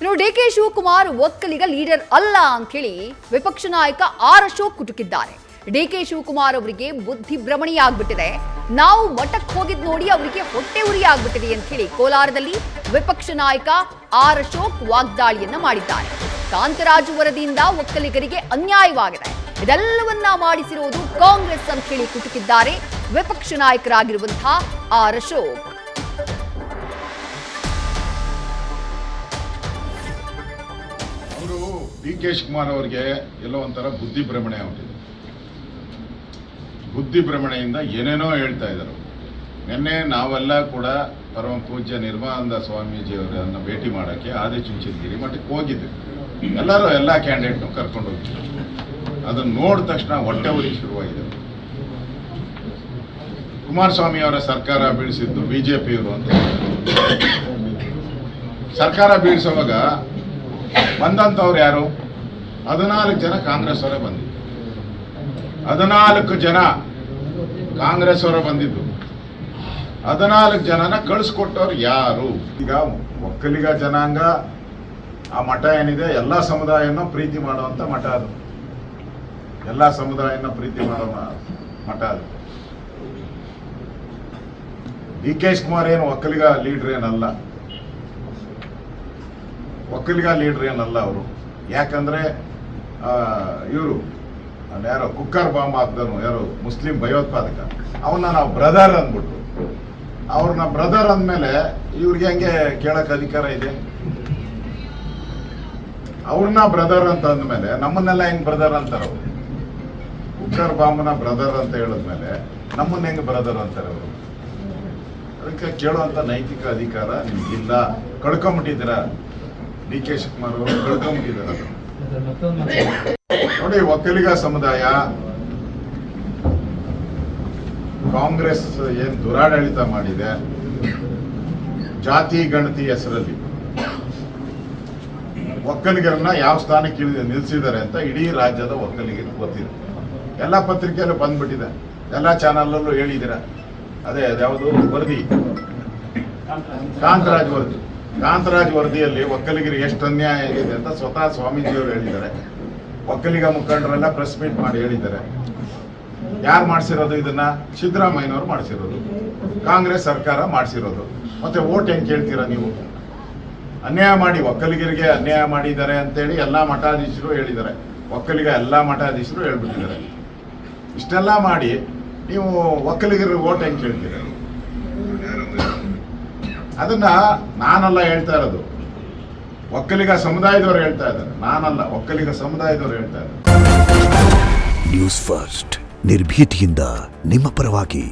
ಇನ್ನು DK Shivakumar Vokkaliga leader ಅಲ್ಲ ಅಂತ ಹೇಳಿ ವಿಪಕ್ಷ ನಾಯಕ ಆರ್ ಅಶೋಕ್ ಕುಟುಕಿದ್ದಾರೆ. ಡಿಕೆ ಶಿವಕುಮಾರ್ ಅವರಿಗೆ ಬುದ್ಧಿ ಭ್ರಮಣೆಯಾಗ್ಬಿಟ್ಟಿದೆ, ನಾವು ಮಠಕ್ಕೆ ಹೋಗಿದ್ ನೋಡಿ ಅವರಿಗೆ ಹೊಟ್ಟೆ ಉರಿ ಆಗ್ಬಿಟ್ಟಿದೆ ಅಂತ ಹೇಳಿ ಕೋಲಾರದಲ್ಲಿ ವಿಪಕ್ಷ ನಾಯಕ ಆರ್ ಅಶೋಕ್ ವಾಗ್ದಾಳಿಯನ್ನ ಮಾಡಿದ್ದಾರೆ. ಕಾಂತರಾಜು ವರದಿಯಿಂದ ಒಕ್ಕಲಿಗರಿಗೆ ಅನ್ಯಾಯವಾಗಿದೆ, ಇದೆಲ್ಲವನ್ನ ಮಾಡಿಸಿರುವುದು ಕಾಂಗ್ರೆಸ್ ಅಂತ ಹೇಳಿ ಕುಟುಕಿದ್ದಾರೆ ವಿಪಕ್ಷ ನಾಯಕರಾಗಿರುವಂತಹ ಆರ್ ಅಶೋಕ್. ಡಿಕೆ ಶಿವಕುಮಾರ್ ಅವರಿಗೆ ಎಲ್ಲೋ ಒಂಥರ ಬುದ್ಧಿ ಭ್ರಮಣೆ ಆಗಿದೆ. ಬುದ್ಧಿ ಭ್ರಮಣೆಯಿಂದ ಏನೇನೋ ಹೇಳ್ತಾ ಇದ್ದಾರೆ. ನಿನ್ನೆ ನಾವೆಲ್ಲ ಕೂಡ ಪರಮ ಪೂಜ್ಯ ನಿರ್ಮಲಾನಂದ ಸ್ವಾಮೀಜಿಯವರನ್ನು ಭೇಟಿ ಮಾಡೋಕ್ಕೆ ಆದಿಚುಂಚನಗಿರಿ ಮಠಕ್ಕೆ ಹೋಗಿದ್ವಿ. ಎಲ್ಲರೂ ಎಲ್ಲ ಕ್ಯಾಂಡಿಡೇಟ್ನು ಕರ್ಕೊಂಡು ಹೋಗಿದ್ರು. ಅದನ್ನು ನೋಡಿದ ತಕ್ಷಣ ಹೊಟ್ಟೆ ಉರಿ ಶುರುವಾಗಿದೆ. ಕುಮಾರಸ್ವಾಮಿ ಅವರ ಸರ್ಕಾರ ಬೀಳಿಸಿದ್ದು ಬಿಜೆಪಿಯವರು ಅಂತ ಸರ್ಕಾರ ಬೀಳಿಸುವಾಗ ಬಂದಂಥವ್ರು ಯಾರು? 14 ಜನ ಕಾಂಗ್ರೆಸ್ ಅವರೇ ಬಂದಿದ್ದು. 14 ಜನ ಕಾಂಗ್ರೆಸ್ ಅವರೇ ಬಂದಿದ್ದು. 14 ಜನನ ಕಳಿಸ್ಕೊಟ್ಟವ್ರು ಯಾರು? ಈಗ ಒಕ್ಕಲಿಗ ಜನಾಂಗ ಆ ಮಠ ಏನಿದೆ, ಎಲ್ಲ ಸಮುದಾಯನ ಪ್ರೀತಿ ಮಾಡುವಂತ ಮಠ ಅದು. ಎಲ್ಲ ಸಮುದಾಯನ ಪ್ರೀತಿ ಮಾಡೋ ಮಠ ಅದು. ಡಿ.ಕೆ. ಶಿವಕುಮಾರ್ ಏನು ಒಕ್ಕಲಿಗ ಲೀಡರ್ ಏನಲ್ಲ, ಒಕ್ಕಲಿಗ ಲೀಡರ್ ಏನಲ್ಲ ಅವರು. ಯಾಕಂದ್ರೆ ಇವರು ಯಾರೋ ಕುಕ್ಕರ್ ಬಾಂಬ್ ಹಾಕ್ದನು, ಯಾರು ಮುಸ್ಲಿಂ ಭಯೋತ್ಪಾದಕ, ಅವನ್ನ ನಾವು ಬ್ರದರ್ ಅಂದ್ಬಿಟ್ರು. ಅವ್ರನ್ನ ಬ್ರದರ್ ಅಂದ್ಮೇಲೆ ಇವ್ರಿಗೆ ಹೆಂಗೆ ಕೇಳಕ್ ಅಧಿಕಾರ ಇದೆ? ಅವ್ರನ್ನ ಬ್ರದರ್ ಅಂತ ಅಂದ್ಮೇಲೆ ನಮ್ಮನ್ನೆಲ್ಲ ಹೆಂಗ್ ಬ್ರದರ್ ಅಂತಾರ ಅವರು? ಕುಕ್ಕರ್ ಬಾಂಬ್ನ ಬ್ರದರ್ ಅಂತ ಹೇಳಿದ್ಮೇಲೆ ನಮ್ಮನ್ನ ಹೆಂಗ್ ಬ್ರದರ್ ಅಂತಾರೆ ಅವರು? ಅದಕ್ಕೆ ಕೇಳುವಂತ ನೈತಿಕ ಅಧಿಕಾರ ನಿಮ್ಗಿಲ್ಲ. ಕಳ್ಕೊಂಬಿಟ್ಟಿದ್ದೀರಾ, ಡಿ.ಕೆ. ಶಿವಕುಮಾರ್ ಅವರು ಕಳ್ಕೊಂಬಿಟ್ಟಿದ್ದಾರೆ. ನೋಡಿ, ಒಕ್ಕಲಿಗ ಸಮುದಾಯ ಕಾಂಗ್ರೆಸ್ ಏನ್ ದುರಾಡಳಿತ ಮಾಡಿದೆ, ಜಾತಿ ಗಣತಿ ಹೆಸರಲ್ಲಿ ಒಕ್ಕಲಿಗರನ್ನ ಯಾವ ಸ್ಥಾನಕ್ಕೆ ನಿಲ್ಲಿಸಿದ್ದಾರೆ ಅಂತ ಇಡೀ ರಾಜ್ಯದ ಒಕ್ಕಲಿಗರಿಗೆ ಗೊತ್ತಿದೆ. ಎಲ್ಲ ಪತ್ರಿಕೆಯಲ್ಲೂ ಬಂದ್ಬಿಟ್ಟಿದೆ, ಎಲ್ಲ ಚಾನಲ್ಲೂ ಹೇಳಿದ್ದೀರ. ಅದೇ ಯಾವುದು ವರದಿ, ಕಾಂತರಾಜ್ ವರದಿ. ಕಾಂತರಾಜ್ ವರದಿಯಲ್ಲಿ ಒಕ್ಕಲಿಗರಿಗೆ ಎಷ್ಟು ಅನ್ಯಾಯ ಆಗಿದೆ ಅಂತ ಸ್ವತಃ ಸ್ವಾಮೀಜಿಯವರು ಹೇಳಿದ್ದಾರೆ. ಒಕ್ಕಲಿಗ ಮುಖಂಡರೆಲ್ಲ ಪ್ರೆಸ್ ಮೀಟ್ ಮಾಡಿ ಹೇಳಿದ್ದಾರೆ. ಯಾರು ಮಾಡಿಸಿರೋದು ಇದನ್ನ? ಸಿದ್ದರಾಮಯ್ಯನವರು ಮಾಡಿಸಿರೋದು, ಕಾಂಗ್ರೆಸ್ ಸರ್ಕಾರ ಮಾಡಿಸಿರೋದು. ಮತ್ತೆ ಓಟ್ ಹೆಂಗ್ ಕೇಳ್ತೀರಾ ನೀವು? ಅನ್ಯಾಯ ಮಾಡಿ ಒಕ್ಕಲಿಗರಿಗೆ ಅನ್ಯಾಯ ಮಾಡಿದ್ದಾರೆ ಅಂತೇಳಿ ಎಲ್ಲ ಮಠಾಧೀಶರು ಹೇಳಿದ್ದಾರೆ. ಒಕ್ಕಲಿಗ ಎಲ್ಲ ಮಠಾಧೀಶರು ಹೇಳ್ಬಿಟ್ಟಿದ್ದಾರೆ. ಇಷ್ಟೆಲ್ಲ ಮಾಡಿ ನೀವು ಒಕ್ಕಲಿಗರ ಓಟ್ ಹೆಂಗ್ ಕೇಳ್ತೀರ? ಅದನ್ನ ನಾನಲ್ಲ ಹೇಳ್ತಾ ಇರೋದು, ಒಕ್ಕಲಿಗ ಸಮುದಾಯದವರು ಹೇಳ್ತಾ ಇದ್ದಾರೆ. ನಾನಲ್ಲ, ಒಕ್ಕಲಿಗ ಸಮುದಾಯದವರು ಹೇಳ್ತಾ ಇದ್ದಾರೆ. ನ್ಯೂಸ್ ಫಸ್ಟ್, ನಿರ್ಭೀತಿಯಿಂದ ನಿಮ್ಮ ಪರವಾಗಿ.